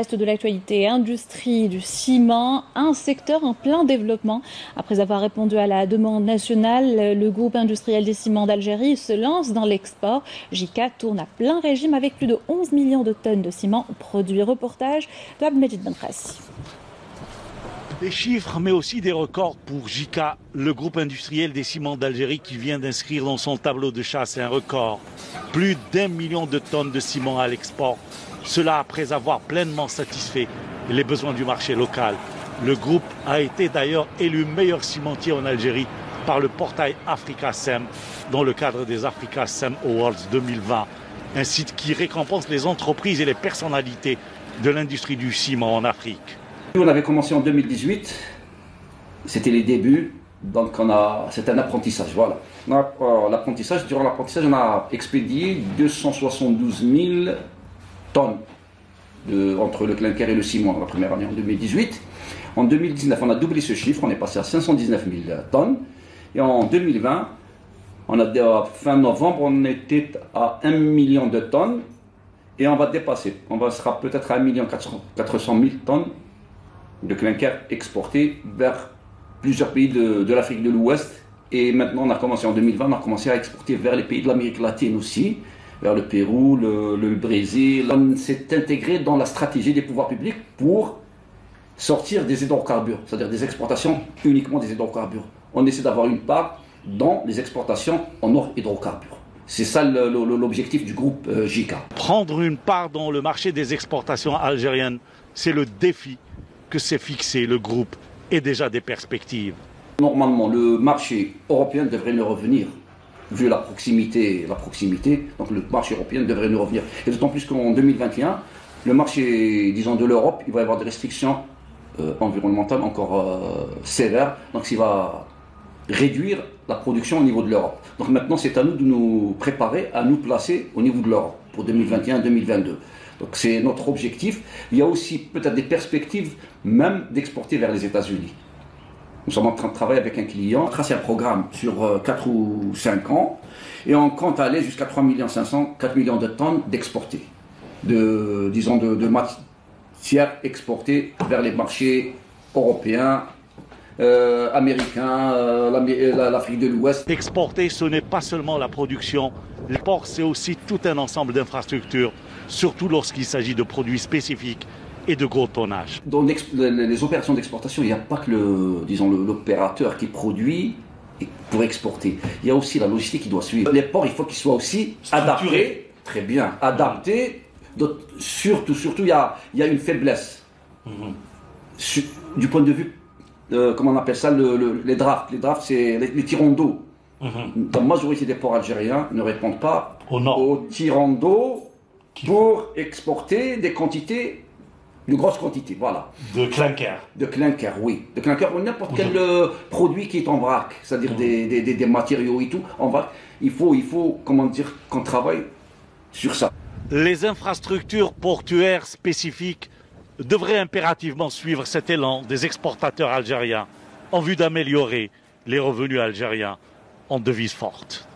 Reste de l'actualité, industrie du ciment, un secteur en plein développement. Après avoir répondu à la demande nationale, le groupe industriel des ciments d'Algérie se lance dans l'export. JICA tourne à plein régime avec plus de 11 millions de tonnes de ciment produits. Reportage de Abdelmejid Benrassi. Des chiffres, mais aussi des records pour JICA, le groupe industriel des ciments d'Algérie qui vient d'inscrire dans son tableau de chasse un record. Plus d'1 million de tonnes de ciment à l'export. Cela après avoir pleinement satisfait les besoins du marché local. Le groupe a été d'ailleurs élu meilleur cimentier en Algérie par le portail AfricaSem dans le cadre des AfricaSem Awards 2020. Un site qui récompense les entreprises et les personnalités de l'industrie du ciment en Afrique. On avait commencé en 2018, c'était les débuts, donc c'était un apprentissage, voilà. Durant l'apprentissage, on a expédié 272 000 tonnes entre le clinker et le ciment la première année en 2018. En 2019, on a doublé ce chiffre, on est passé à 519 000 tonnes. Et en 2020, fin novembre, on était à 1 million de tonnes et on va dépasser. On sera peut-être à 1 400 000 tonnes de clinker exportés vers plusieurs pays de l'Afrique de l'Ouest. Et maintenant, en 2020, on a commencé à exporter vers les pays de l'Amérique latine aussi, vers le Pérou, le Brésil. On s'est intégré dans la stratégie des pouvoirs publics pour sortir des hydrocarbures, c'est-à-dire des exportations uniquement des hydrocarbures. On essaie d'avoir une part dans les exportations en hors hydrocarbures. C'est ça l'objectif du groupe JICA. Prendre une part dans le marché des exportations algériennes, c'est le défi que s'est fixé le groupe et déjà des perspectives. Normalement, le marché européen devrait nous revenir, vu la proximité, donc le marché européen devrait nous revenir. Et d'autant plus qu'en 2021, le marché, disons, de l'Europe, il va y avoir des restrictions environnementales encore sévères, donc il va réduire la production au niveau de l'Europe. Donc maintenant, c'est à nous de nous préparer à nous placer au niveau de l'Europe pour 2021-2022. Donc c'est notre objectif. Il y a aussi peut-être des perspectives même d'exporter vers les États-Unis. Nous sommes en train de travailler avec un client, tracer un programme sur 4 ou 5 ans et on compte aller jusqu'à 3 500 000, 4 millions de tonnes d'exportés, de matières exportées vers les marchés européens, américains, l'Afrique de l'Ouest. Exporter, ce n'est pas seulement la production. L'export, c'est aussi tout un ensemble d'infrastructures, surtout lorsqu'il s'agit de produits spécifiques et de gros tonnage. Dans les opérations d'exportation, il n'y a pas que l'opérateur qui produit pour exporter. Il y a aussi la logistique qui doit suivre. Les ports, il faut qu'ils soient aussi adaptés, très bien, adaptés. Surtout, il y a une faiblesse. Du point de vue, comment on appelle ça, les drafts. Les drafts, c'est les tirants d'eau. La majorité des ports algériens ne répondent pas aux tirants d'eau pour exporter des quantités, de grosses quantités, voilà. De clinker. De clinker, oui. De clinker ou n'importe quel produit qui est en vrac, c'est-à-dire des matériaux et tout, en vrac. Il faut, comment dire, qu'on travaille sur ça. Les infrastructures portuaires spécifiques devraient impérativement suivre cet élan des exportateurs algériens en vue d'améliorer les revenus algériens en devise forte.